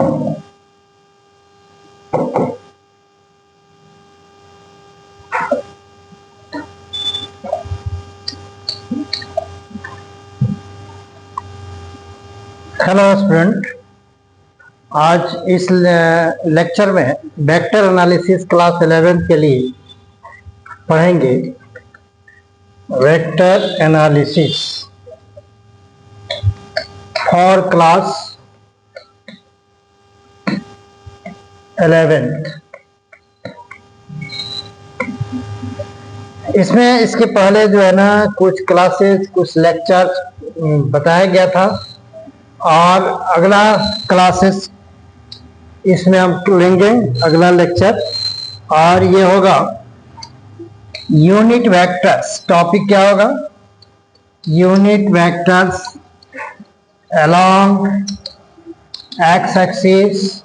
Hello student, आज इस lecture में वेक्टर एनालिसिस क्लास 11 के लिए पढ़ेंगे। Vector analysis for class 11। इसमें इसके पहले जो है ना कुछ क्लासेस, कुछ लेक्चर बताया गया था और अगला क्लासेस इसमें हम लेंगे, अगला लेक्चर, और ये होगा यूनिट वेक्टर्स। टॉपिक क्या होगा? Unit vectors along X axis,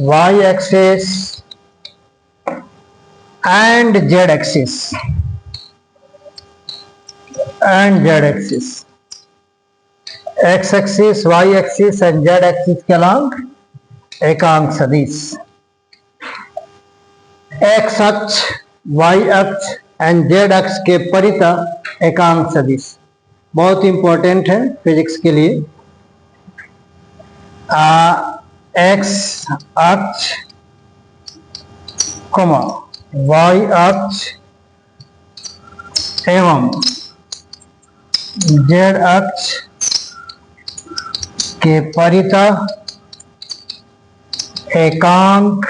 Y axis and Z axis X axis, Y axis and Z axis के अलॉन्ग एकांक सदिश। एक्स अक्ष, वाई अक्ष एंड जेड अक्ष के परितः एकांक सदिश बहुत इंपॉर्टेंट है फिजिक्स के लिए। एक्स अक्ष, वाई अक्ष एवं जेड अक्ष के परितः एकांक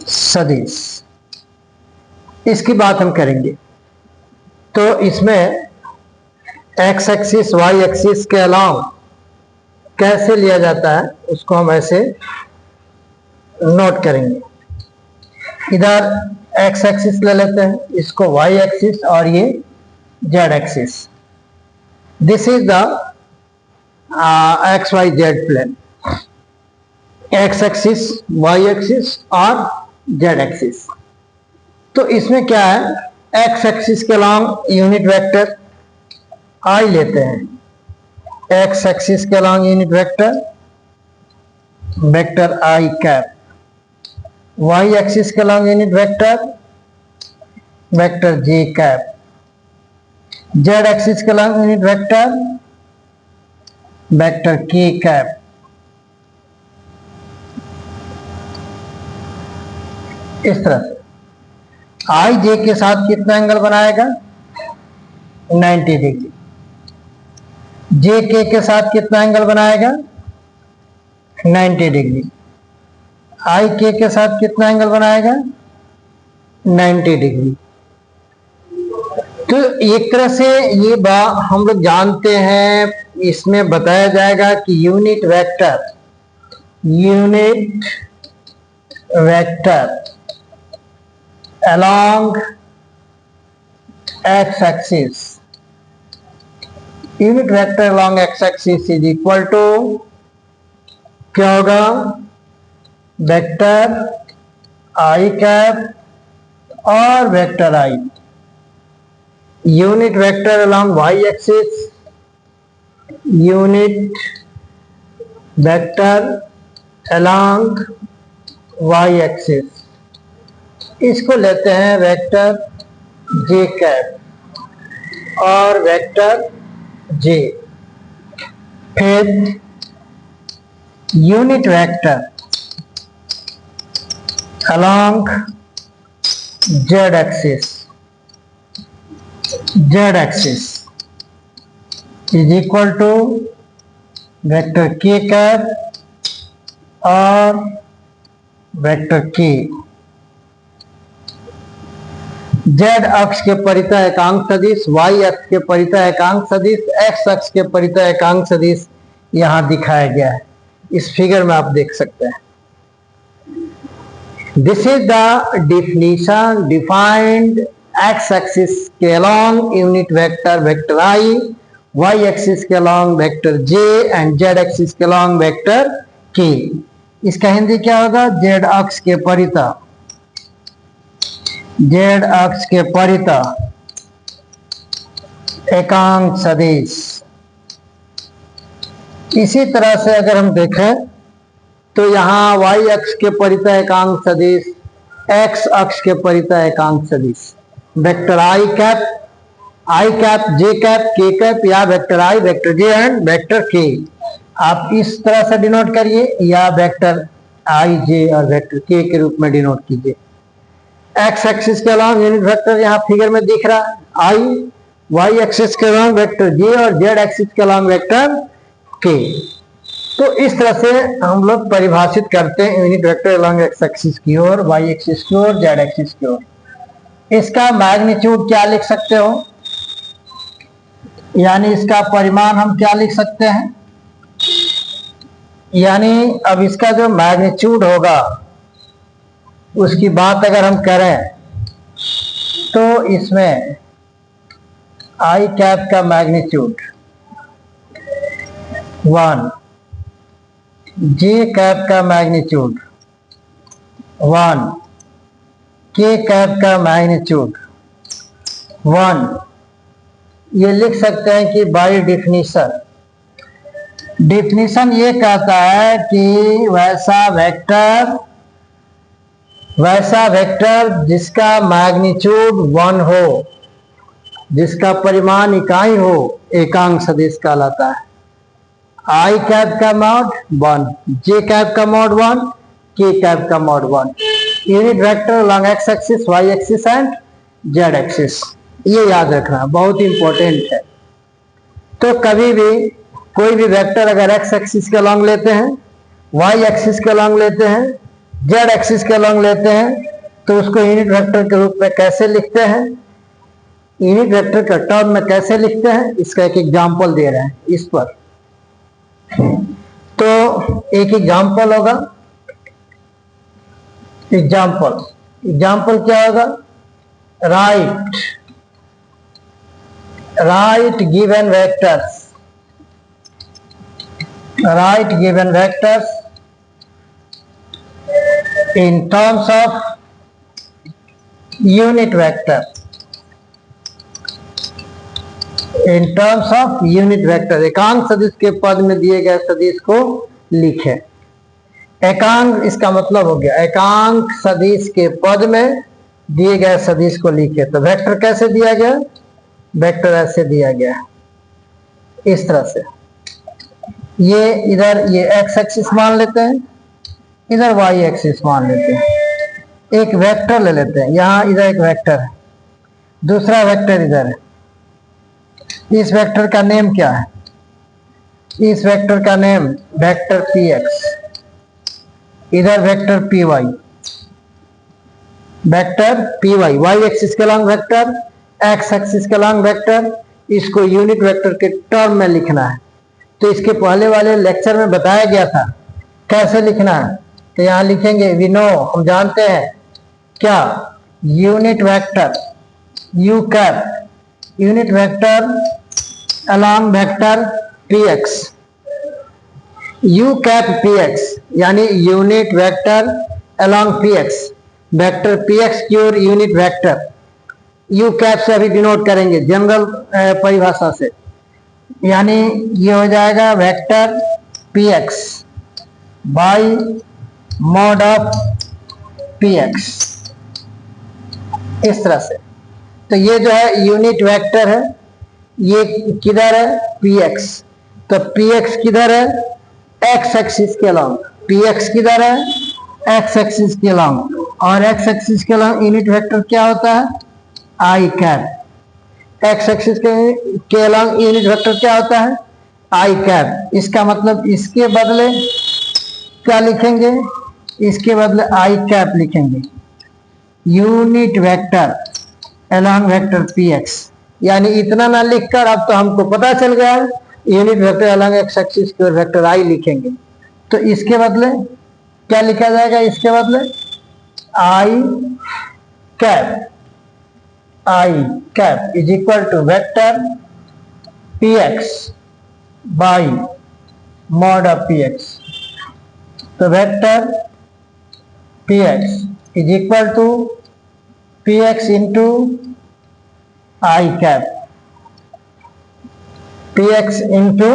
सदिश, इसकी बात हम करेंगे। तो इसमें एक्स एक्सिस, वाई एक्सिस के अलावा कैसे लिया जाता है उसको हम ऐसे नोट करेंगे। इधर एक्स एक्सिस ले लेते हैं, इसको वाई एक्सिस और ये Z axis. This is the X Y Z plane, X axis, Y axis और जेड एक्सिस। तो इसमें क्या है, एक्स एक्सिस के अलॉन्ग यूनिट वेक्टर आई लेते हैं। एक्स एक्सिस के अलॉन्ग यूनिट वेक्टर आई कैप, वाई एक्सिस के अलॉन्ग यूनिट वेक्टर जे कैप, जेड एक्सिस के अलॉन्ग यूनिट वेक्टर के कैप। इस तरह से आई जे के साथ कितना एंगल बनाएगा? 90 डिग्री। जे के साथ कितना एंगल बनाएगा? 90 डिग्री। आई के साथ कितना एंगल बनाएगा? 90 डिग्री। तो एक तरह से ये बात हम लोग जानते हैं, इसमें बताया जाएगा कि unit vector along x axis, unit vector along x axis is equal to क्या होगा? वेक्टर आई कैप और vector I. Unit vector along y axis, unit vector along y axis, इसको लेते हैं वेक्टर जे कैप और वेक्टर जे। फिर unit vector along Z axis is equal to vector के cap और वेक्टर के। जेड अक्ष के परितः एकांक सदिश, वाई अक्ष के परितः एकांक सदिश, एक्स अक्ष के परितः एकांक सदिश यहां दिखाया गया है, इस फिगर में आप देख सकते हैं। This is the definition defined x axis के अलॉन्ग यूनिट वेक्टर आई, वाई एक्सिस के along vector J and Z axis के अलॉन्ग वेक्टर के। इसका हिंदी क्या होगा? जेड अक्ष के परितः एकांक सदिश इसी तरह से अगर हम देखें तो यहाँ y अक्ष के परितः एकांक सदिश, x अक्ष के परितः एकांक सदिश, vector i cap, j cap, k cap, या vector i, vector j and vector k, आप इस तरह से डिनोट करिए या वेक्टर i, j और वेक्टर k के रूप में डिनोट कीजिए। x एक्सिस के अलॉन्ग यूनिट वेक्टर यहाँ फिगर में दिख रहा है i, y एक्सिस के अलॉन्ग वेक्टर j और z एक्सिस के अलॉन्ग वेक्टर k। तो इस तरह से हम लोग परिभाषित करते हैं unit vector along x axis की ओर, y एक्सिस की ओर, z एक्सिस की ओर। इसका मैग्नीट्यूड क्या लिख सकते हो, यानी इसका परिमाण हम क्या लिख सकते हैं, यानी अब इसका जो मैग्नीट्यूड होगा उसकी बात अगर हम करें तो इसमें i कैप का मैग्नीट्यूड 1, j कैप का मैग्नीट्यूड 1, k कैप का मैग्नीट्यूड 1। ये लिख सकते हैं कि बाय डेफिनेशन ये कहता है कि वैसा वेक्टर जिसका मैग्नीट्यूड 1 हो, जिसका परिमाण इकाई हो, एकांक सदिश कहलाता है। i कैप का मॉड 1, j कैप का मॉड 1, k कैप का mod 1, unit vector along x axis, y axis and z axis. ये याद रखना बहुत इंपॉर्टेंट है। तो कभी भी कोई भी वेक्टर अगर x एक्सिस के अलॉन्ग लेते हैं, y एक्सिस के अलॉन्ग लेते हैं, z एक्सिस के अलॉन्ग लेते हैं, तो उसको यूनिट वेक्टर के रूप में कैसे लिखते हैं, यूनिट वेक्टर के टर्म में कैसे लिखते हैं, इसका एक एग्जांपल दे रहे हैं इस पर। तो एक एग्जांपल होगा, एग्जांपल क्या होगा, right given vectors in terms of unit vector, एकांक सदिश के पद में दिए गए सदिश को लिखे। एकांक इसका मतलब हो गया एकांक सदिश के पद में दिए गए सदिश को लिखे। तो वेक्टर कैसे दिया गया, वेक्टर ऐसे दिया गया इस तरह से। ये इधर ये x एक्सिस मान लेते हैं, इधर y एक्सिस मान लेते हैं। एक वेक्टर ले लेते हैं, यहाँ इधर एक वेक्टर है, दूसरा वेक्टर इधर है। इस वेक्टर का नेम क्या है, इस वेक्टर का नेम वेक्टर px, इधर वेक्टर py, y एक्सिस के अलॉन्ग वेक्टर, x एक्सिस के अलॉन्ग वेक्टर। इसको यूनिट वेक्टर के टर्म में लिखना है। तो इसके पहले वाले लेक्चर में बताया गया था कैसे लिखना है। तो यहाँ लिखेंगे वी नो, हम जानते हैं क्या, unit vector u cap, unit vector along vector px, u cap px यानी unit vector along px, vector px की ओर यूनिट वेक्टर u कैप से अभी डिनोट करेंगे जनरल परिभाषा से, यानी ये हो जाएगा vector px by mod of px, इस तरह से। तो ये जो है यूनिट वेक्टर है, ये किधर है px, तो px किधर है, x एक्सिस के अलॉन्ग, px किधर है x एक्सिस के अलॉन्ग, और x एक्सिस के अलॉन्ग यूनिट वेक्टर क्या होता है i कैप। x एक्सिस के अलॉन्ग यूनिट वेक्टर क्या होता है i कैप। इसका मतलब इसके बदले क्या लिखेंगे, इसके बदले i कैप लिखेंगे, unit vector along vector px। यानी इतना ना लिखकर अब तो हमको पता चल गया है unit vector along x axis की ओर वेक्टर i लिखेंगे। तो इसके बदले क्या लिखा जाएगा, इसके बदले i cap is equal to vector px by mod of px। तो vector px is equal to px into i cap, px into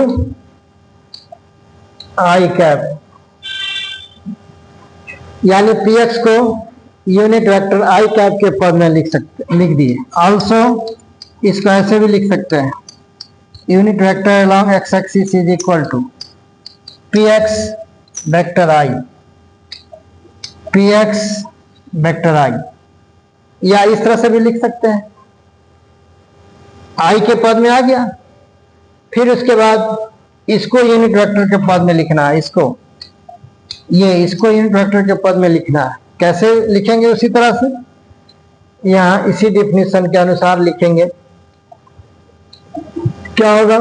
i cap, यानी पी एक्स को यूनिट वेक्टर आई कैप के पद में लिख दिए। आल्सो इसको ऐसे भी लिख सकते हैं, unit vector along X axis is equal to P X vector I, P X vector I, या इस तरह से भी लिख सकते हैं, आई के पद में आ गया। फिर उसके बाद इसको यूनिट वेक्टर के पद में लिखना है, इसको यूनिट वेक्टर के पद में लिखना है। कैसे लिखेंगे? उसी तरह से यहां इसी डिफिनेशन के अनुसार लिखेंगे। क्या होगा?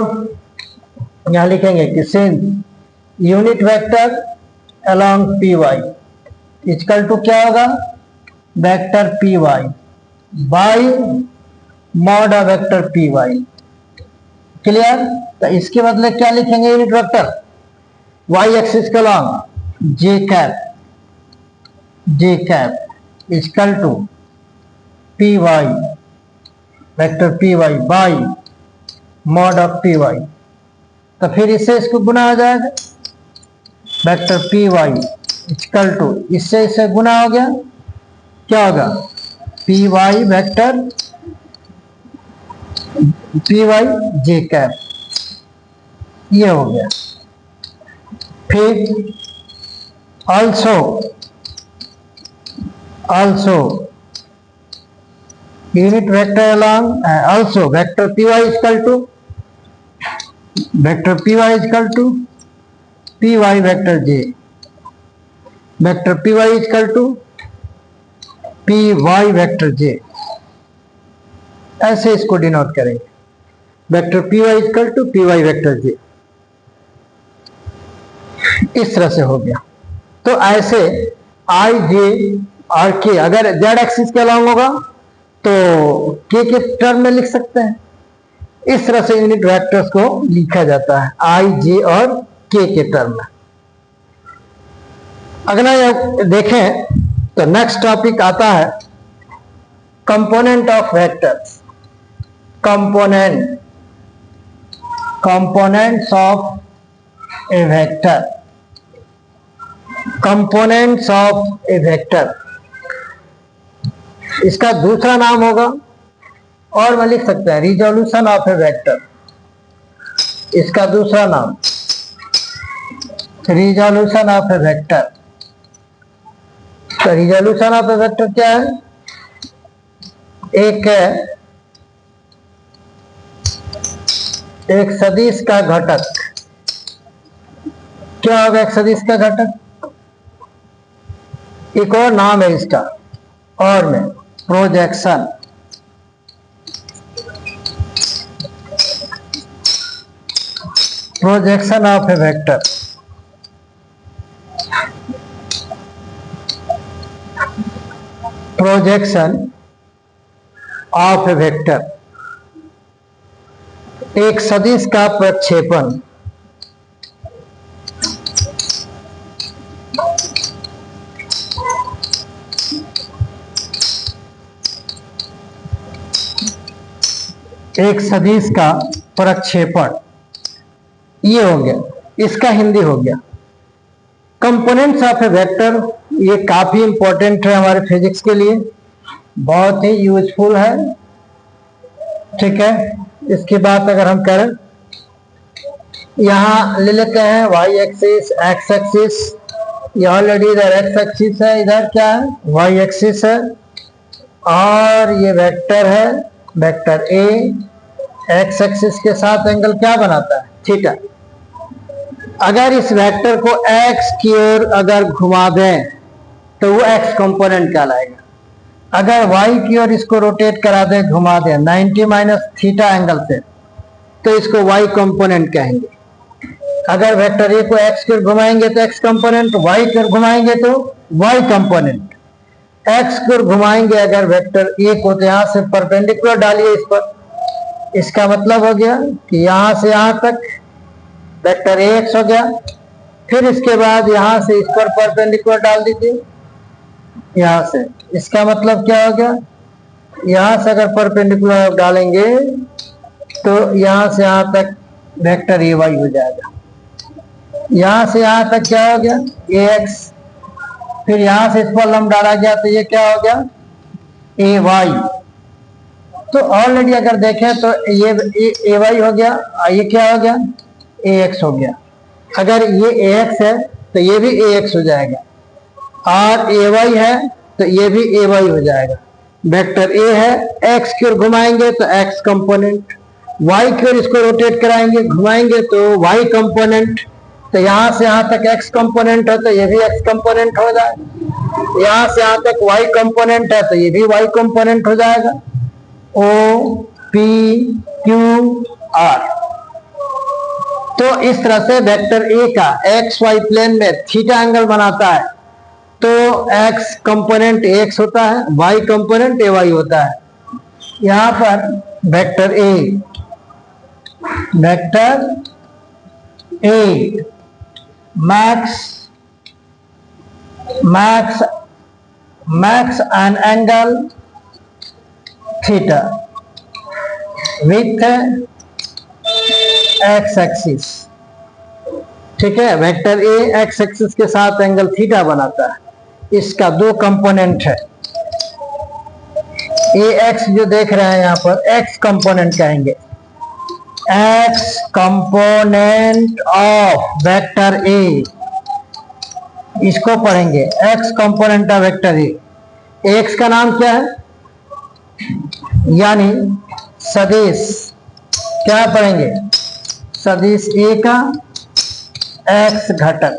यहां लिखेंगे कि since unit vector along P Y equal to क्या होगा? Vector P Y by mod of vector P Y. Clear? तो इसके बदले क्या लिखेंगे? यूनिट वेक्टर वाई एक्सिस के along J cap equal to P Y vector P Y by mod of P Y. तो फिर इससे इसको गुना हो जाएगा, vector P Y equal to इससे गुना हो गया, क्या होगा? P Y vector P Y जे कैप, ये हो गया। फिर also unit vector along also vector py is equal to py vector j, vector py is equal to py vector j, ऐसे इसको डिनोट करेंगे, vector py is equal to py vector j। इस तरह से हो गया। तो ऐसे आई जे और के अगर जेड एक्सिस के अलॉन्ग होगा तो के टर्म में लिख सकते हैं। इस तरह से यूनिट वेक्टर्स को लिखा जाता है, आई जे और के टर्म में। अगला देखें तो नेक्स्ट टॉपिक आता है component of vectors, components of a vector, components of a vector, इसका दूसरा नाम होगा, और मैं लिख सकते हैं रिजोल्यूशन ऑफ ए वेक्टर, इसका दूसरा नाम रिजोल्यूशन ऑफ ए वेक्टर। तो रिजोल्यूशन ऑफ ए वेक्टर क्या है? एक सदिश का घटक, क्या होगा एक सदिश का घटक? एक और नाम है इसका, और में projection, projection of a vector, projection of a vector, एक सदिश का प्रक्षेपण, एक सदिश का प्रक्षेपण, ये हो गया, इसका हिंदी हो गया कंपोनेंट्स ऑफ ए वेक्टर। ये काफी इंपॉर्टेंट है हमारे फिजिक्स के लिए, बहुत ही यूजफुल है, ठीक है। इसकी बात अगर हम करें, यहाँ ले लेते हैं वाई एक्सिस, एक्स एक्सिस, ये ऑलरेडी इधर एक्स एक्सिस है, इधर क्या है वाई एक्सिस है, और ये वेक्टर है, वेक्टर ए एक्स एक्सिस के साथ एंगल क्या बनाता है? थीटा। अगर इस वेक्टर को एक्स की ओर अगर घुमा दें तो वो एक्स कंपोनेंट कहलाएगा। अगर वाई की ओर इसको रोटेट करा दें, घुमा दें 90 माइनस थीटा एंगल से, तो इसको वाई कंपोनेंट कहेंगे। अगर वेक्टर ए को एक्स की ओर घुमाएंगे तो एक्स कंपोनेंट, वाई की ओर घुमाएंगे तो वाई कंपोनेंट। एक्स की ओर घुमाएंगे अगर वेक्टर ए को, तो यहां से परपेंडिकुलर डालिए इस पर, इसका मतलब हो गया कि यहां से यहां तक वेक्टर ए एक्स हो गया। फिर इसके बाद यहां से इस पर परपेंडिकुलर डाल दीजिए यहां से, इसका मतलब क्या हो गया, यहां से अगर परपेंडिकुलर डालेंगे तो यहां से यहां तक वेक्टर ए वाई हो जाएगा। यहां से यहां तक क्या हो गया ax, फिर यहां से इस पर लंब डाला गया तो ये क्या हो गया ay। तो ऑलरेडी अगर देखें तो ये ay हो गया और ये क्या हो गया ax हो गया। अगर ये ax है तो ये भी ax हो जाएगा, और ay है तो ये भी ay हो जाएगा। वेक्टर a है, x की ओर घुमाएंगे तो x कंपोनेंट, y की ओर इसको रोटेट कराएंगे घुमाएंगे तो y कंपोनेंट। तो यहां से यहां तक x कंपोनेंट है तो ये भी x कंपोनेंट हो जाएगा, यहां से यहां तक y कंपोनेंट है तो ये भी y कंपोनेंट हो जाएगा। O P Q R। तो इस तरह से वेक्टर a का एक्स वाई प्लेन में थीटा एंगल बनाता है। तो x कंपोनेंट x होता है, y कंपोनेंट ay होता है। यहां पर vector a makes an angle theta with x axis. ठीक है, वेक्टर a x एक्सिस के साथ एंगल थीटा बनाता है। इसका दो कंपोनेंट है, ax जो देख रहे हैं यहां पर x कंपोनेंट कहेंगे, x component of vector a, इसको पढ़ेंगे x component of vector a। x का नाम क्या है, यानी सदिश, क्या पढ़ेंगे सदिश a का x घटक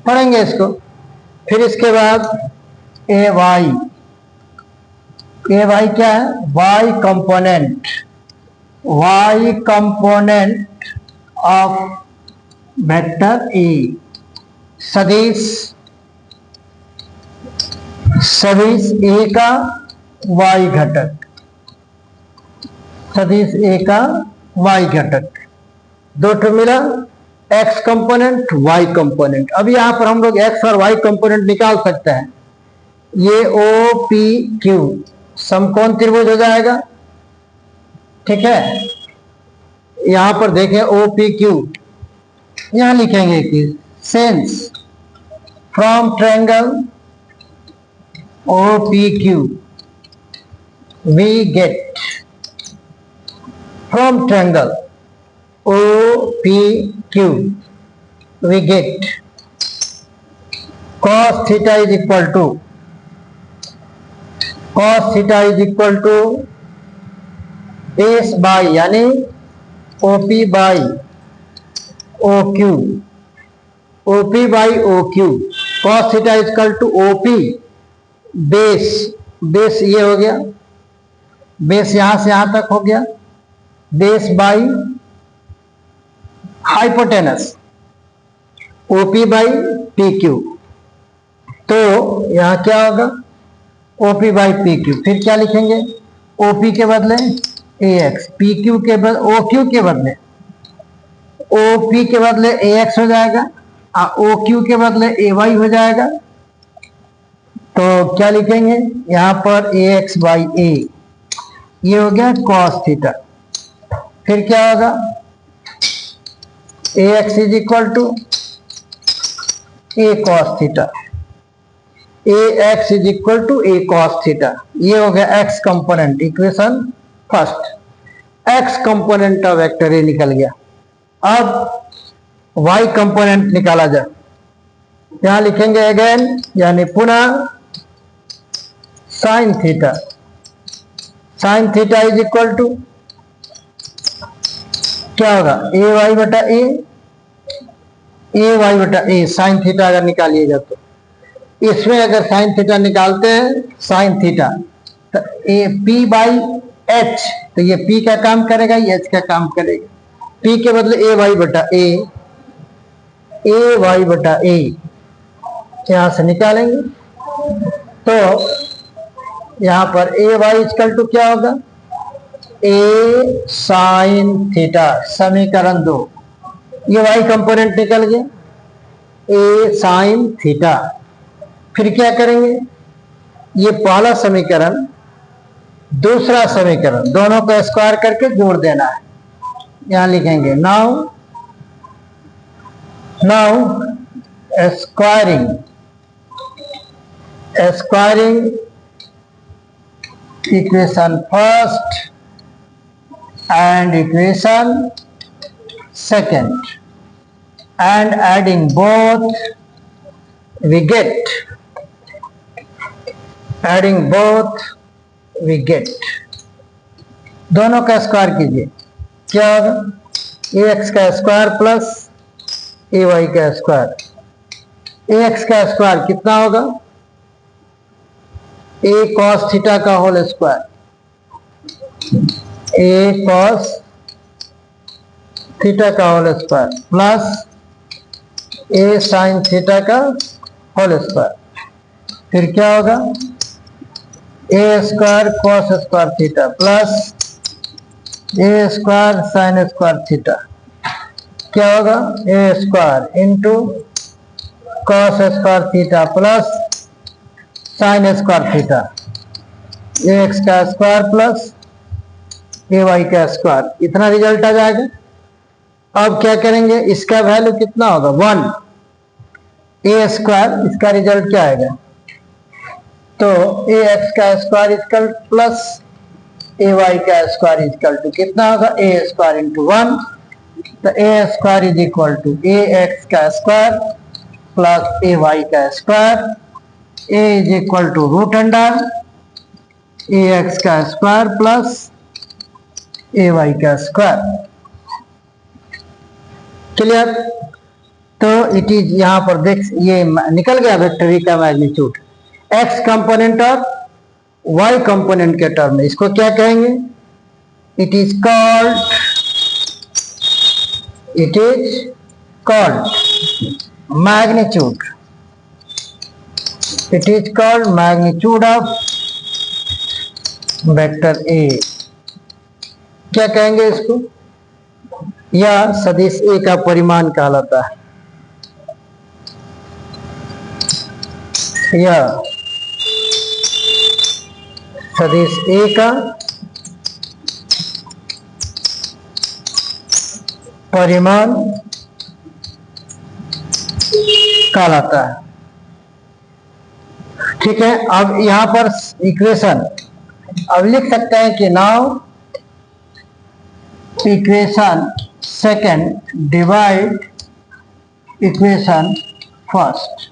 पढ़ेंगे इसको। फिर इसके बाद ay क्या है y component of vector a, सदिश a का y घटक, सदिश a का y घटक, दो ठो मिला x कंपोनेंट y कंपोनेंट। अब यहां पर हम लोग x और y कंपोनेंट निकाल सकते हैं। ये OPQ समकोण त्रिभुज हो जाएगा। ठीक है, यहां पर देखें OPQ, यहां लिखेंगे कि since from triangle OPQ we get, from triangle OPQ we get cos theta is equal to base by यानी OP by OQ, cos theta is equal to OP base ये हो गया, बेस यहां से यहां तक हो गया, base by hypotenuse OP by PQ। तो यहां क्या होगा OP बाई PQ, फिर क्या लिखेंगे OP के बदले AX, PQ के बदले OQ के बदले OP के बदले AX हो जाएगा, OQ के बदले AY हो जाएगा। तो क्या लिखेंगे यहां पर AX बाई A, ये हो गया cos थीटा। फिर क्या होगा AX is equal to A cos theta, AX is equal to A cos theta. ये हो गया x component, equation first, x component of vector A निकल गया। अब y कंपोनेंट निकाला जाए, यहां लिखेंगे अगेन यानी पुनः sine theta is equal to क्या होगा AY बटा A साइन थीटा अगर निकालिएगा तो इसमें अगर साइन थीटा निकालते हैं साइन थीटा तो P बाई H, तो ये P का काम करेगा, ये H का काम करेगा। P के बदले AY बटा A यहां से निकालेंगे। तो यहां पर AY इक्वल टू क्या होगा A साइन थीटा, समीकरण 2, ये y कंपोनेंट निकल गया A साइन थीटा। फिर क्या करेंगे ये पहला समीकरण दूसरा समीकरण दोनों को स्क्वायर करके जोड़ देना है, यहां लिखेंगे now Now squaring equation first and equation second and adding both we get दोनों का स्क्वायर कीजिए, क्या होगा? ax का स्क्वायर प्लस ay का स्क्वायर। ax का स्क्वायर कितना होगा? a cos थीटा का whole square, a cos theta का whole square plus a sin theta का होल स्क्वायर। फिर क्या होगा? a square cos square theta plus a square sin square theta. क्या होगा? a square into cos square theta plus sin square theta, ax का square plus ay का square. इतना result आ जाएगा। अब क्या करेंगे? इसका वैल्यू कितना होगा? 1 a स्क्वायर, इसका रिजल्ट क्या आएगा? तो ax का स्क्वायर इक्वल प्लस ay का स्क्वायर इक्वल टू कितना होगा? a square into 1। तो a square is equal to ax का स्क्वायर प्लस ay का square. a is equal to root under ax का स्क्वायर प्लस ay का square. Clear? तो it is, यहां पर देख ये निकल गया वेक्टर e का मैग्नीट्यूड x कंपोनेंट और y कंपोनेंट के टर्म में। इसको क्या कहेंगे? It is called magnitude. It is called magnitude of vector a। क्या कहेंगे इसको? या सदिश a का परिमाण कहलाता है, या सदिश a का परिमाण कहलाता है। ठीक है, अब यहां पर इक्वेशन अब लिख सकते हैं कि now equation second divide equation first.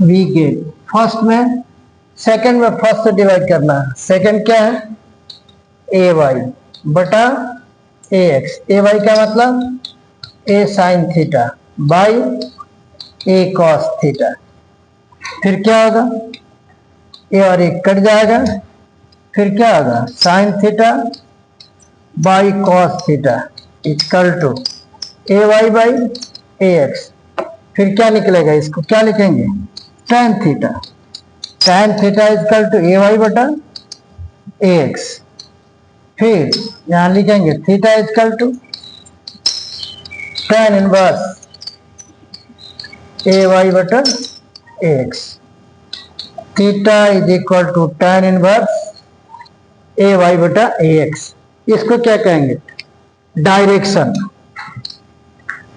We get first में सेकंड में फर्स्ट से डिवाइड करना है। सेकंड क्या है? ay बटा ax। ay का मतलब a sin theta by a cos theta. फिर क्या होगा? a और एक कट जाएगा, फिर क्या होगा? sin theta by cos theta equal to ay by ax। फिर क्या निकलेगा? इसको क्या लिखेंगे? tan theta. tan theta equal to ay बटा ax। फिर यहां लिखेंगे theta equal to tan inverse ay बटा ax। Theta is equal to tan inverse ay बटा ax। इसको क्या कहेंगे? डायरेक्शन।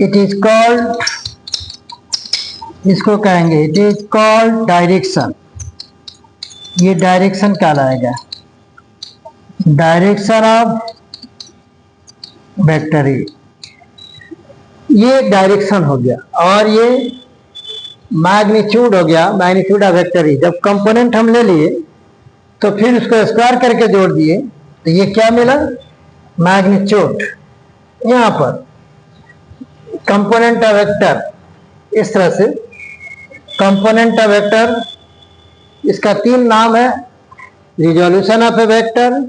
इट इज कॉल्ड, इसको कहेंगे इट इज कॉल्ड डायरेक्शन। ये डायरेक्शन कहलाएगा, डायरेक्शन ऑफ वेक्टर ए। ये डायरेक्शन हो गया और ये मैग्नीट्यूड हो गया, मैग्नीट्यूड ऑफ वेक्टर ए। जब कंपोनेंट हम ले लिए तो फिर उसको स्क्वायर करके जोड़ दिए तो ये क्या मिला? मैग्नीट्यूड। यहां पर कंपोनेंट ऑफ वेक्टर इस तरह से, कंपोनेंट ऑफ वेक्टर इसका 3 नाम है: resolution of a vector,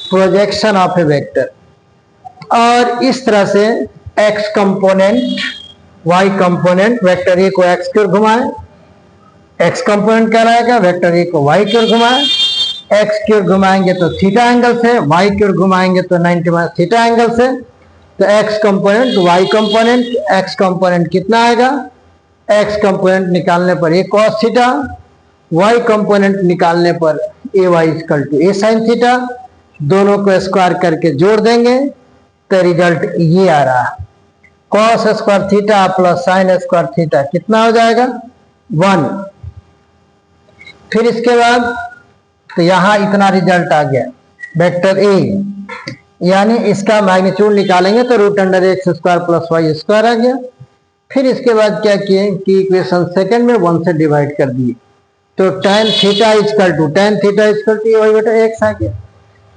projection of a vector. और इस तरह से X component, Y component, vector A को एक्स की ओर घुमाए, एक्स कंपोनेंट कहलाएगा, वेक्टर ए को वाई की ओर घुमाए। एक्स की ओर घुमाएंगे तो थीटा एंगल से, वाई की ओर घुमाएंगे तो 90 थीटा एंगल से। तो x component, Y component, x component कितना आएगा? एक्स कंपोनेंट निकालने पर a cos theta, y component निकालने पर a Y equal to A sine theta. दोनों को स्क्वायर करके जोड़ देंगे तो रिजल्ट ये आ रहा। Cos square theta plus sine square theta कितना हो जाएगा 1। फिर इसके बाद तो यहां इतना रिजल्ट आ गया वेक्टर ए, यानी इसका मैग्नीट्यूड निकालेंगे तो root under x square plus y square आ गया। फिर इसके बाद क्या किए कि इक्वेशन सेकंड में 1 से डिवाइड कर दिए, तो tan theta equal to A Y बटा एक्स आ गया।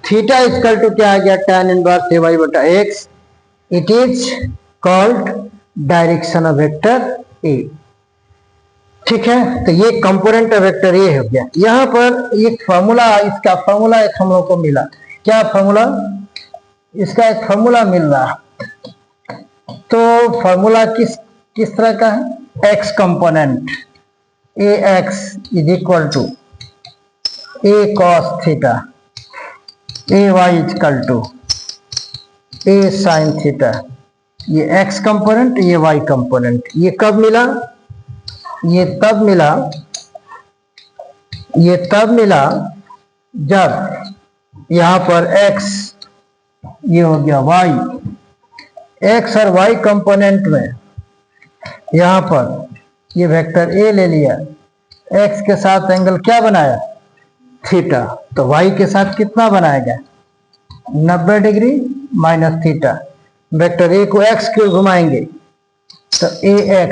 थीटा इक्वल टू क्या आ गया tan इनवर्स ए वाई बटा X. It is called direction of vector A. ठीक है, तो ये कंपोनेंट ऑफ वेक्टर ए हो गया। यहाँ पर एक फॉर्मूला, इसका फॉर्मूला एक हम लोग को मिला। क्या फॉर्मूला? इसका एक फॉर्मूला मिल रहा। तो फॉर्मूला किस तरह का है? X component A X is equal to A cos theta, A Y equal to A sine theta. ये एक्स कंपोनेंट, ये वाई कंपोनेंट। ये कब मिला? ये तब मिला जब यहां पर x, ये हो गया y, x और y कंपोनेंट में यहां पर ये वेक्टर a ले लिया, x के साथ एंगल क्या बनाया? थीटा। तो y के साथ कितना बनाएगा? 90 degree minus theta. Vector a को x क्यों घुमाएंगे? तो ax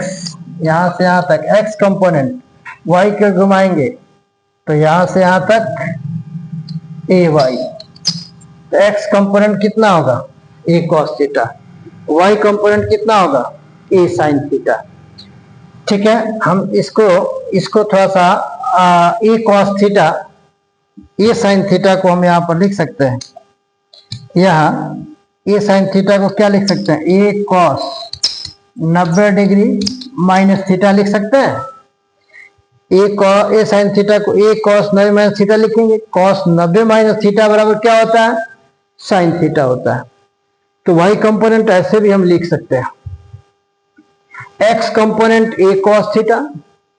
यहां से यहां तक x कंपोनेंट, y क्यों घुमाएंगे? तो यहां से यहां तक ay। तो x कंपोनेंट कितना होगा? a cos theta. y component कितना होगा? a sin theta. ठीक है, हम इसको थोड़ा सा a cos theta, a sin theta को हम यहां पर लिख सकते हैं। यहाँ a sin थीटा को क्या लिख सकते हैं? a cos 90 degree minus theta लिख सकते हैं। ए साइन थीटा को ए कॉस 90 माइनस थीटा लिखेंगे। कॉस 90 माइनस थीटा बराबर क्या होता है? साइन थीटा होता है। तो वाई कंपोनेंट ऐसे भी हम लिख सकते हैं, x component a cos theta,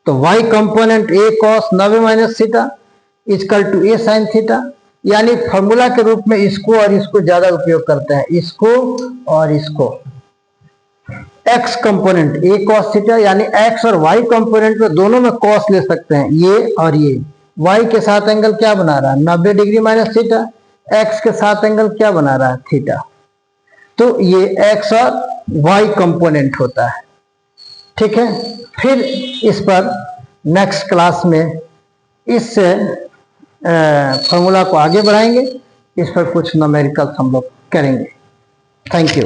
तो y component a cos 90 minus theta equal to A sine theta. यानी फॉर्मूला के रूप में इसको और इसको ज्यादा उपयोग करते हैं, इसको और इसको। X component a cos theta, यानी एक्स और वाई कंपोनेंट में दोनों में कॉस ले सकते हैं, ये और ये। वाई के साथ एंगल क्या बना रहा है? 90 डिग्री माइनस थीटा। एक्स के साथ एंगल क्या बना रहा है? थीटा। तो ये एक्स और वाई कंपोनेंट होता है। ठीक है, फिर इस पर नेक्स्ट क्लास में इस फॉर्मूला को आगे बढ़ाएंगे, इस पर कुछ न्यूमेरिकल्स हम लोग करेंगे। Thank you.